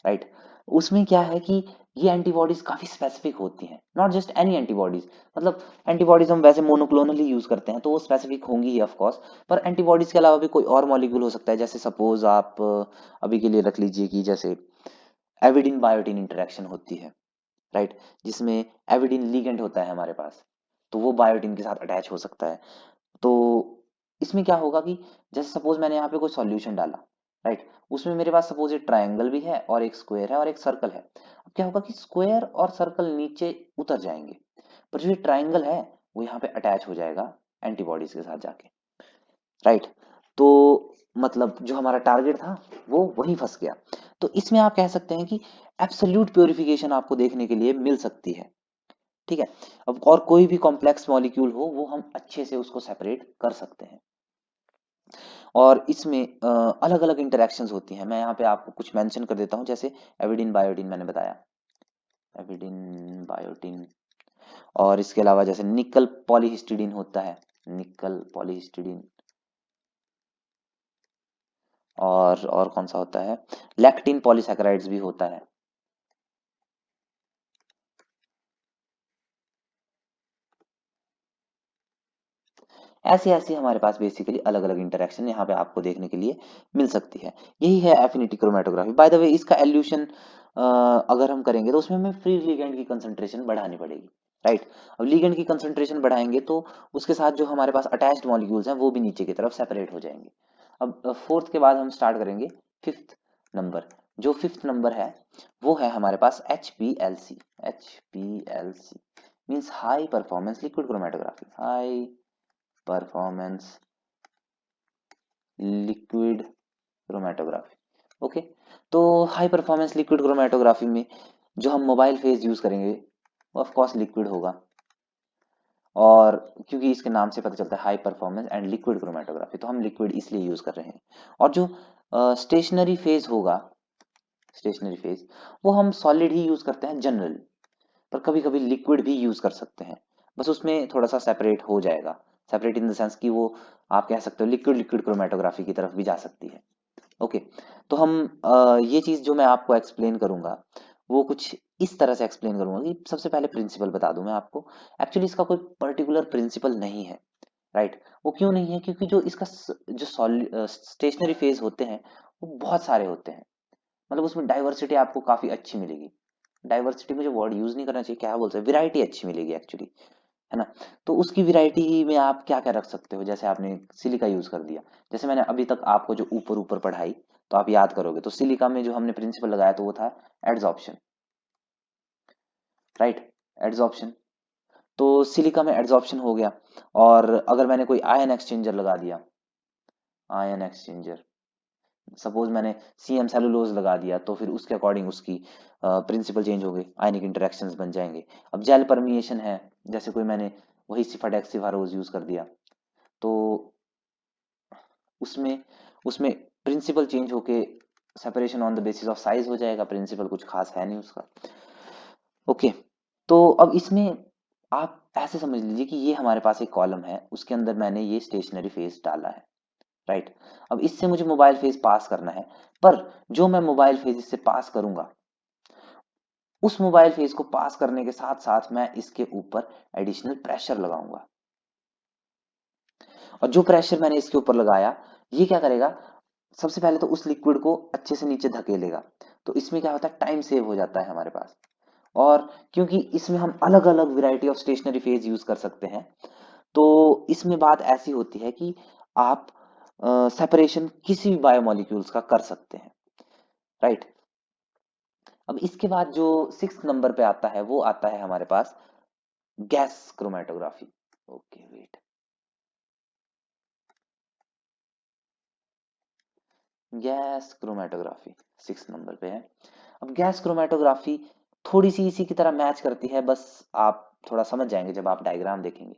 राइट, उसमें क्या है कि ये एंटीबॉडीज काफी स्पेसिफिक होती हैं, नॉट जस्ट एनी एंटीबॉडीज, मतलब एंटीबॉडीज हम वैसे मोनोक्लोनली यूज करते हैं तो वो स्पेसिफिक होंगी ही ऑफ कोर्स, पर एंटीबॉडीज के अलावा भी कोई और मॉलिक्यूल हो सकता है, जैसे सपोज आप अभी के लिए रख लीजिए कि जैसे एविडिन बायोटिन इंटरेक्शन होती है, राइट, जिसमें एविडिन लीगेंड होता है हमारे पास, तो वो बायोटिन के साथ अटैच हो सकता है। तो इसमें क्या होगा कि जैसे सपोज मैंने यहाँ पे कोई सॉल्यूशन डाला, राइट, उसमें मेरे पास सपोज एक ट्रायंगल भी है और एक स्क्वायर है और एक सर्कल है। अब क्या होगा कि स्क्वायर और सर्कल नीचे उतर जाएंगे, पर जो ये ट्रायंगल है वो यहाँ पे अटैच हो जाएगा एंटीबॉडीज के साथ जाके, राइट। तो मतलब जो हमारा टारगेट था वो वहीं फंस गया। तो इसमें आप कह सकते हैं कि एब्सोल्यूट प्योरिफिकेशन आपको देखने के लिए मिल सकती है, ठीक है। अब और कोई भी कॉम्प्लेक्स मॉलिक्यूल हो वो हम अच्छे से उसको सेपरेट कर सकते हैं। और इसमें अलग अलग इंटरेक्शंस होती हैं, मैं यहाँ पे आपको कुछ मेंशन कर देता हूँ, जैसे एविडिन बायोटिन मैंने बताया, एविडिन बायोटिन, और इसके अलावा जैसे निकल पॉलीहिस्टिडीन होता है, निकल पॉलीहिस्टिडीन, और कौन सा होता है, लैक्टिन पॉलीसैकेराइड्स भी होता है। ऐसे ऐसे हमारे पास बेसिकली अलग अलग इंटरेक्शन यहाँ पे आपको देखने के लिए मिल सकती है। यही है affinity chromatography. By the way इसका एल्यूशन अगर हम करेंगे तो उसमें हमें फ्री लिगेंड की कंसंट्रेशन बढ़ानी पड़ेगी, राइट। अब लिगेंड की कंसंट्रेशन बढ़ाएंगे तो उसके साथ जो हमारे पास अटैच्ड मॉलिक्यूल्स हैं वो भी नीचे की तरफ सेपरेट हो जाएंगे। अब फोर्थ के बाद हम स्टार्ट करेंगे फिफ्थ नंबर। जो फिफ्थ नंबर है वो है हमारे पास HPLC। HPLC means high performance liquid chromatography. High performance liquid chromatography. Okay, तो हाई परफॉर्मेंस लिक्विड क्रोमेटोग्राफी में जो हम मोबाइल फेज यूज करेंगे वो ऑफ कोर्स लिक्विड होगा, और क्योंकि इसके नाम से पता चलता है high performance and liquid chromatography, तो हम लिक्विड इसलिए यूज कर रहे हैं। और जो स्टेशनरी फेज होगा, स्टेशनरी फेज वो हम सॉलिड ही यूज करते हैं जनरली, पर कभी कभी लिक्विड भी यूज कर सकते हैं। बस उसमें थोड़ा सा सेपरेट हो जाएगा, सेपरेट इन द सेंस कि वो आप कह सकते हो लिक्विड लिक्विड क्रोमेटोग्राफी की तरफ भी जा सकती है। ओके, तो हम ये चीज जो मैं आपको एक्सप्लेन करूंगा वो कुछ इस तरह से एक्सप्लेन करूंगा कि सबसे पहले प्रिंसिपल बता दूं मैं आपको। एक्चुअली इसका कोई पर्टिकुलर प्रिंसिपल नहीं है, राइट। वो क्यों नहीं है? क्योंकि जो इसका जो स्टेशनरी फेज होते हैं वो बहुत सारे होते हैं, मतलब उसमें डाइवर्सिटी आपको काफी अच्छी मिलेगी। डाइवर्सिटी मुझे वर्ड यूज नहीं करना चाहिए, क्या बोलते हैं, वैरायटी अच्छी मिलेगी एक्चुअली, है ना। तो उसकी वैरायटी में आप क्या क्या रख सकते हो, जैसे आपने सिलिका यूज कर दिया, जैसे मैंने अभी तक आपको जो ऊपर ऊपर पढ़ाई तो आप याद करोगे, तो सिलिका में जो हमने प्रिंसिपल लगाया तो वो था एड्सॉर्प्शन, राइट। एड्सॉर्प्शन, तो सिलिका में एड्सॉर्प्शन हो गया। और अगर मैंने कोई आयन एक्सचेंजर लगा दिया, आयन एक्सचेंजर, सपोज मैंने सीएम सेलुलोज लगा दिया, तो फिर उसके अकॉर्डिंग उसकी प्रिंसिपल चेंज हो गई, आयनिक इंटरेक्शंस बन जाएंगे। अब जेल परमिएशन है, जैसे कोई मैंने वही सिफाडेक्सिफारोज यूज कर दिया, तो उसमें उसमें प्रिंसिपल चेंज होके separation on the basis of size हो जाएगा, प्रिंसिपल कुछ खास है नहीं उसका। ओके, तो अब इसमें आप ऐसे समझ लीजिए कि ये हमारे पास एक कॉलम है, उसके अंदर मैंने ये स्टेशनरी फेज डाला है, राइट। अब इससे मुझे मोबाइल फेज पास करना है, पर जो मैं मोबाइल फेज इससे पास करूंगा, उस मोबाइल फेज को पास करने के साथ साथ मैं इसके ऊपर एडिशनल प्रेशर लगाऊंगा। और जो प्रेशर मैंने इसके ऊपर लगाया, ये क्या करेगा, सबसे पहले तो उस लिक्विड को अच्छे से नीचे धकेलेगा, तो इसमें क्या होता है, टाइम सेव हो जाता है हमारे पास। और क्योंकि इसमें हम अलग अलग variety of stationary phase use कर सकते हैं, तो इसमें बात ऐसी होती है कि आप सेपरेशन किसी भी बायोमोलिक्यूल्स का कर सकते हैं, राइट। अब इसके बाद जो सिक्स नंबर पे आता है वो आता है हमारे पास gas chromatography. Okay wait, gas chromatography six number पे है। अब गैस क्रोमेटोग्राफी थोड़ी सी इसी की तरह मैच करती है, बस आप थोड़ा समझ जाएंगे जब आप डायग्राम देखेंगे।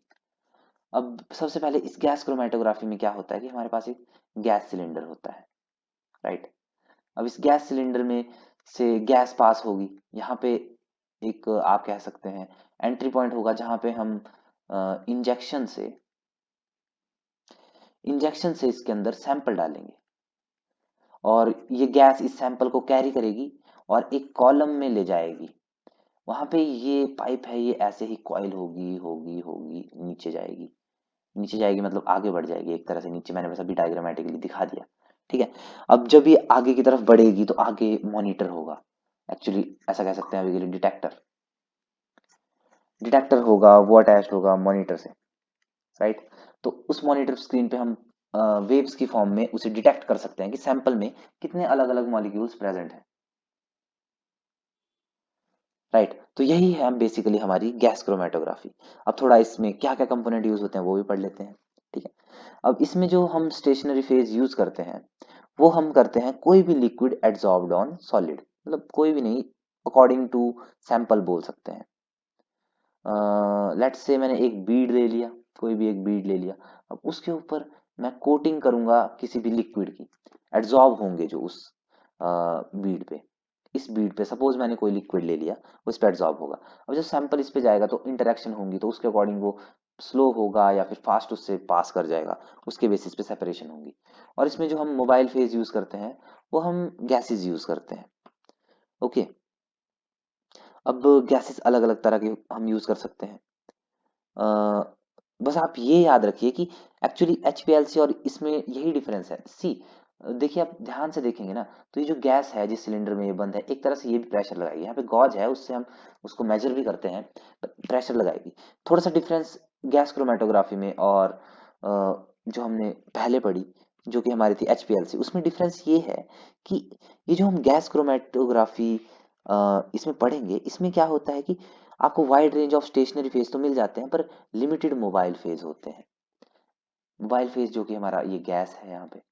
अब सबसे पहले इस गैस क्रोमेटोग्राफी में क्या होता है कि हमारे पास एक गैस सिलेंडर होता है, राइट। अब इस गैस सिलेंडर में से गैस पास होगी, यहाँ पे एक आप कह सकते हैं एंट्री पॉइंट होगा, जहां पे हम इंजेक्शन से इसके अंदर सैंपल डालेंगे, और ये गैस इस सैंपल को कैरी करेगी और एक कॉलम में ले जाएगी। वहां पे ये पाइप है, ये ऐसे ही कॉइल होगी होगी होगी, नीचे जाएगी, नीचे जाएगी मतलब आगे बढ़ जाएगी एक तरह से नीचे, मैंने बस अभी डायग्रामेटिकली दिखा दिया, ठीक है। अब जब ये आगे की तरफ बढ़ेगी तो आगे मॉनिटर होगा, एक्चुअली ऐसा कह सकते हैं अभी के लिए डिटेक्टर, होगा, वो अटैच्ड होगा मॉनिटर से, राइट। तो उस मॉनिटर स्क्रीन पे हम वेव्स की फॉर्म में उसे डिटेक्ट कर सकते हैं कि सैंपल में कितने अलग अलग मॉलिक्यूल्स प्रेजेंट हैं, राइट। तो यही है बेसिकली हमारी गैस क्रोमेटोग्राफी। अब थोड़ा इसमें क्या क्या कंपोनेंट यूज होते हैं वो भी पढ़ लेते हैं, ठीक है। अब इसमें जो हम स्टेशनरी फेज यूज करते हैं वो हम करते हैं कोई भी लिक्विड एड्सॉर्ब्ड ऑन सॉलिड, मतलब कोई भी नहीं, अकॉर्डिंग टू सैंपल बोल सकते हैं। लेट्स से मैंने एक बीड ले लिया, कोई भी एक बीड ले लिया, अब उसके ऊपर मैं कोटिंग करूंगा किसी भी लिक्विड की, एड्सॉर्ब होंगे जो उस बीड पे, इस बीड पे सपोज मैंने कोई लिक्विड ले लिया, उस पर एड्सॉर्ब होगा। अब जब सैंपल इस पे जाएगा तो इंटरेक्शन होंगी, तो उसके अकॉर्डिंग वो स्लो होगा या फिर फास्ट उससे पास कर जाएगा, उसके बेसिस पे सेपरेशन होंगी। और इसमें जो हम मोबाइल फेज यूज करते हैं वो हम गैसेज यूज करते हैं, ओके। अब गैसेस अलग अलग तरह के हम यूज कर सकते हैं। बस आप ये याद रखिए कि एक्चुअली HPLC और इसमें यही डिफरेंस है। सी देखिए, आप ध्यान से देखेंगे ना, तो ये जो गैस है जिस सिलेंडर में ये बंद है, एक तरह से ये भी प्रेशर लगाएगी। यहाँ पे गॉज है, उससे हम उसको मेजर भी करते हैं, प्रेशर लगाएगी। थोड़ा सा डिफरेंस गैस क्रोमेटोग्राफी में और जो हमने पहले पढ़ी, जो कि हमारी थी HPLC, उसमें डिफरेंस ये है कि ये जो हम गैस क्रोमेटोग्राफी इसमें पढ़ेंगे, इसमें क्या होता है कि आपको wide range of stationary phase तो मिल जाते हैं, पर लिमिटेड मोबाइल फेज होते हैं। मोबाइल फेज जो कि हमारा ये गैस है यहाँ पे,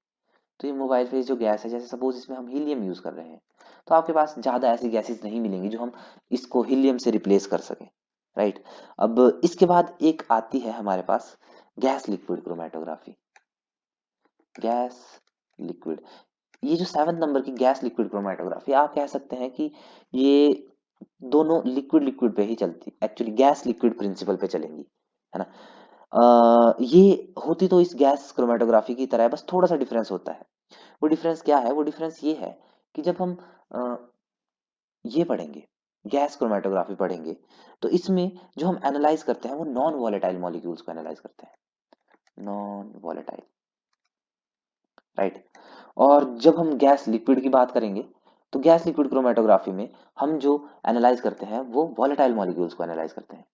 तो ये मोबाइल फेज जो गैस है, जैसे सपोज इसमें हम हीलियम यूज कर रहे हैं, तो आपके पास ज्यादा ऐसी गैसेस नहीं मिलेंगी जो हम इसको हीलियम से रिप्लेस कर सकें, राइट। अब इसके बाद एक आती है हमारे पास gas liquid chromatography. Gas liquid, ये जो 7 नंबर की गैस लिक्विड क्रोमेटोग्राफी, आप कह सकते हैं कि ये दोनों लिक्विड लिक्विड पे ही चलती, एक्चुअली गैस लिक्विड प्रिंसिपल पे चलेंगी, है ना। ये होती तो इस गैस क्रोमेटोग्राफी की तरह है, बस थोड़ा सा डिफरेंस होता है। वो डिफरेंस क्या है? वो डिफरेंस ये है कि जब हम अ, ये पढ़ेंगे, गैस क्रोमेटोग्राफी पढ़ेंगे, तो इसमें जो हम एनालाइज करते हैं वो नॉन वॉलेटाइल मॉलिक्यूल्स को एनालाइज करते हैं, नॉन वॉलेटाइल, राइट। और जब हम गैस लिक्विड की बात करेंगे, तो गैस लिक्विड क्रोमेटोग्राफी में हम जो एनालाइज करते हैं वो वॉलेटाइल मॉलिक्यूल्स को एनालाइज करते हैं,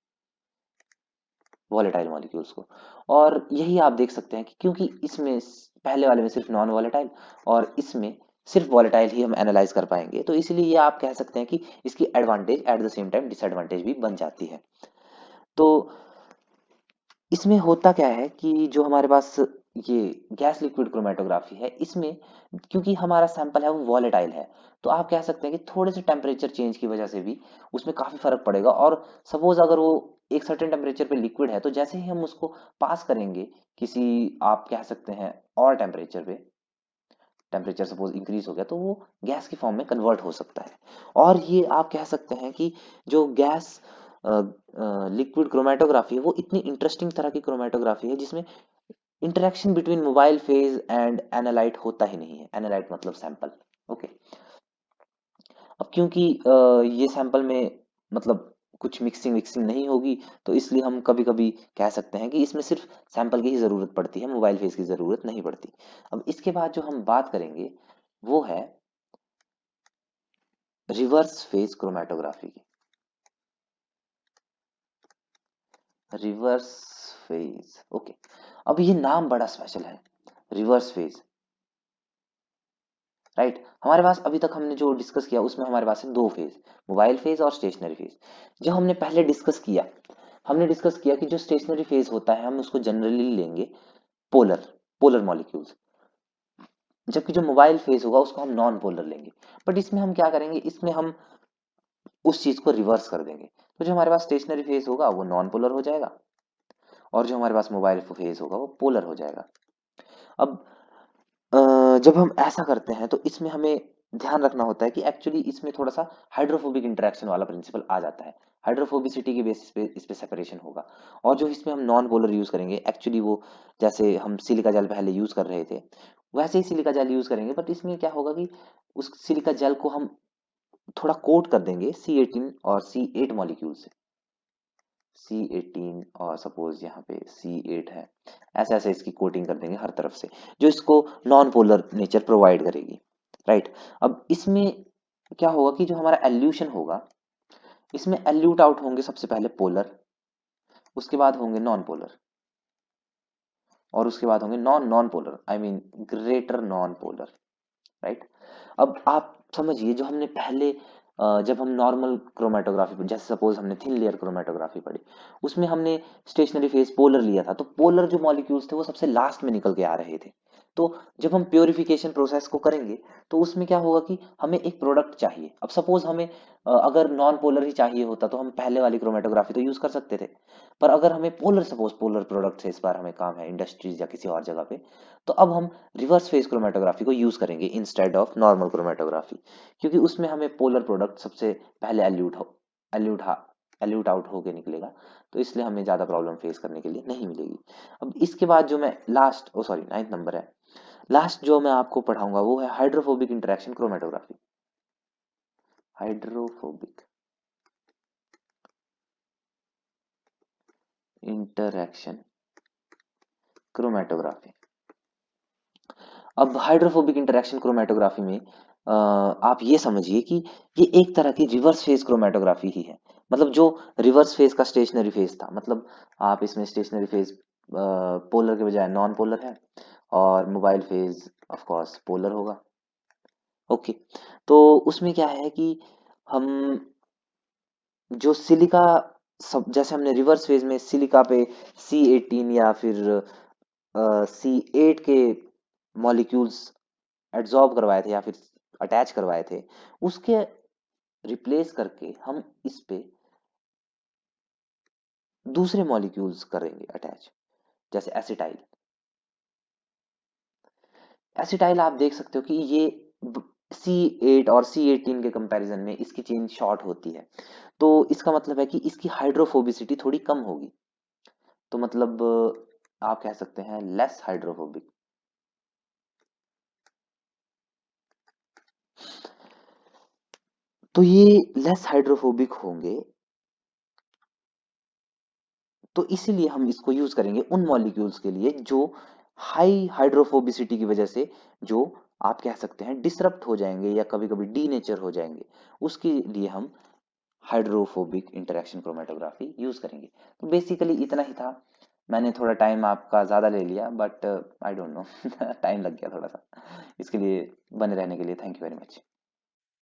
वॉलेटाइल मॉलिक्यूल्स को। और यही आप देख सकते हैं कि क्योंकि इसमें पहले वाले में सिर्फ नॉन वॉलेटाइल और इसमें सिर्फ वॉलेटाइल ही हम एनालाइज कर पाएंगे, तो इसलिए ये आप कह सकते हैं कि इसकी advantage at the same time disadvantage भी बन जाती है। तो इसमें होता क्या है कि जो हमारे पास ये गैस लिक्विड क्रोमेटोग्राफी है, इसमें क्योंकि हमारा सैंपल है वो वॉलेटाइल है, तो आप कह सकते हैं कि थोड़े से टेम्परेचर चेंज की वजह से भी उसमें काफी फर्क पड़ेगा। और सपोज अगर वो एक सर्टेन टेम्परेचर पे लिक्विड है, तो जैसे ही हम उसको पास करेंगे किसी, आप कह सकते हैं, और टेम्परेचर पे, टेम्परेचर सपोज इंक्रीज हो गया, तो वो गैस की फॉर्म में कन्वर्ट हो सकता है। और ये आप कह सकते हैं कि जो गैस लिक्विड क्रोमेटोग्राफी है वो इतनी इंटरेस्टिंग तरह की क्रोमेटोग्राफी है जिसमें interaction between mobile phase and analyte होता ही नहीं है। एनालाइट मतलब सैंपल, ओके। अब क्योंकि ये सैंपल में मतलब कुछ मिक्सिंग विक्सिंग नहीं होगी, तो इसलिए हम कभी कभी कह सकते हैं कि इसमें सिर्फ सैंपल की ही जरूरत पड़ती है, मोबाइल फेज की जरूरत नहीं पड़ती। अब इसके बाद जो हम बात करेंगे वो है रिवर्स फेज क्रोमेटोग्राफी की। Reverse phase, okay. अब ये नाम बड़ा स्पेशल है, रिवर्स फेज, राइट। हमारे पास अभी तक हमने जो डिस्कस किया उसमें हमारे पास है दो फेज, मोबाइल फेज और स्टेशनरी फेज। जो हमने पहले डिस्कस किया, हमने डिस्कस किया कि जो स्टेशनरी फेज होता है हम उसको जनरली लेंगे पोलर, पोलर मॉलिक्यूल्स, जबकि जो मोबाइल फेज होगा उसको हम नॉन पोलर लेंगे। बट इसमें हम क्या करेंगे, इसमें हम उस चीज को रिवर्स कर देंगे। तो जो हमारे पास स्टेशनरी फेज होगा वो नॉन पोलर हो जाएगा, और जो हमारे पास मोबाइल फेज होगा वो पोलर हो जाएगा। अब जब हम ऐसा करते हैं तो इसमें हमें ध्यान रखना होता है कि एक्चुअली इसमें थोड़ा सा हाइड्रोफोबिक इंटरेक्शन वाला प्रिंसिपल आ जाता है। हाइड्रोफोबिसिटी के बेसिस पे इस पे सेपरेशन होगा। और जो इसमें हम नॉन पोलर यूज करेंगे, एक्चुअली वो जैसे हम सिलिका जेल पहले यूज कर रहे थे वैसे ही सिलिका जेल यूज करेंगे, बट इसमें क्या होगा कि उस सिलिका जेल को हम थोड़ा कोट कर देंगे C18 और C8 मॉलिक्यूल से। C18 और सपोज यहाँ पे C8 है, ऐसे ऐसे इसकी कोटिंग कर देंगे हर तरफ से, जो इसको नॉन पोलर नेचर प्रोवाइड करेगी, राइट। अब इसमें क्या होगा कि जो हमारा एल्यूशन होगा, इसमें एल्यूट आउट होंगे सबसे पहले पोलर, उसके बाद होंगे नॉन पोलर, और उसके बाद होंगे non non polar, I mean greater non polar, right. अब आप समझिए, जो हमने पहले जब हम नॉर्मल क्रोमेटोग्राफी, जैसे सपोज हमने थिन लेयर क्रोमेटोग्राफी पढ़ी, उसमें हमने स्टेशनरी फेज पोलर लिया था, तो पोलर जो मॉलिक्यूल्स थे वो सबसे लास्ट में निकल के आ रहे थे। तो जब हम प्योरिफिकेशन प्रोसेस को करेंगे तो उसमें क्या होगा कि हमें एक प्रोडक्ट चाहिए। अब सपोज हमें अगर नॉन पोलर ही चाहिए होता तो हम पहले वाली क्रोमेटोग्राफी तो यूज कर सकते थे, पर अगर हमें पोलर, सपोज पोलर प्रोडक्ट से इस बार हमें काम है इंडस्ट्रीज या किसी और जगह पे, तो अब हम रिवर्स फेज क्रोमेटोग्राफी को यूज करेंगे इंस्टेड ऑफ नॉर्मल क्रोमेटोग्राफी, क्योंकि उसमें हमें पोलर प्रोडक्ट सबसे पहले एल्यूट एल्यूट आउट होके निकलेगा, तो इसलिए हमें ज्यादा प्रॉब्लम फेस करने के लिए नहीं मिलेगी। अब इसके बाद जो मैं लास्ट, ओ सॉरी 9th नंबर है, लास्ट जो मैं आपको पढ़ाऊंगा वो है hydrophobic interaction chromatography. Hydrophobic interaction chromatography. अब हाइड्रोफोबिक इंटरेक्शन क्रोमेटोग्राफी में आप ये समझिए कि ये एक तरह की रिवर्स फेज क्रोमेटोग्राफी ही है। मतलब जो रिवर्स फेज का स्टेशनरी फेज था, मतलब आप इसमें स्टेशनरी फेज पोलर के बजाय नॉन पोलर है, और mobile phase of course polar होगा। ओके, तो उसमें क्या है कि हम जो सिलिका, सब जैसे हमने रिवर्स फेज में सिलिका पे C18 या फिर C8 के मॉलिक्यूल्स एड्सॉर्ब करवाए थे या फिर अटैच करवाए थे, उसके रिप्लेस करके हम इस पे दूसरे मॉलिक्यूल्स करेंगे अटैच, जैसे एसिटाइल। एसिटाइल आप देख सकते हो कि ये C8 और C18 के कंपैरिजन में इसकी चेन शॉर्ट होती है, तो इसका मतलब है कि इसकी हाइड्रोफोबिसिटी थोड़ी कम होगी। तो मतलब आप कह सकते हैं लेस हाइड्रोफोबिक। तो ये लेस हाइड्रोफोबिक होंगे, तो इसीलिए हम इसको यूज करेंगे उन मॉलिक्यूल्स के लिए जो हाई हाइड्रोफोबिसिटी की वजह से, जो आप कह सकते हैं डिसरप्ट हो जाएंगे या कभी कभी डीनेचर हो जाएंगे, उसके लिए हम हाइड्रोफोबिक इंटरेक्शन क्रोमेटोग्राफी यूज करेंगे। तो बेसिकली इतना ही था। मैंने थोड़ा टाइम आपका ज़्यादा ले लिया, but I don't know, time लग गया थोड़ा सा। इसके लिए बने रहने के लिए थैंक यू वेरी मच।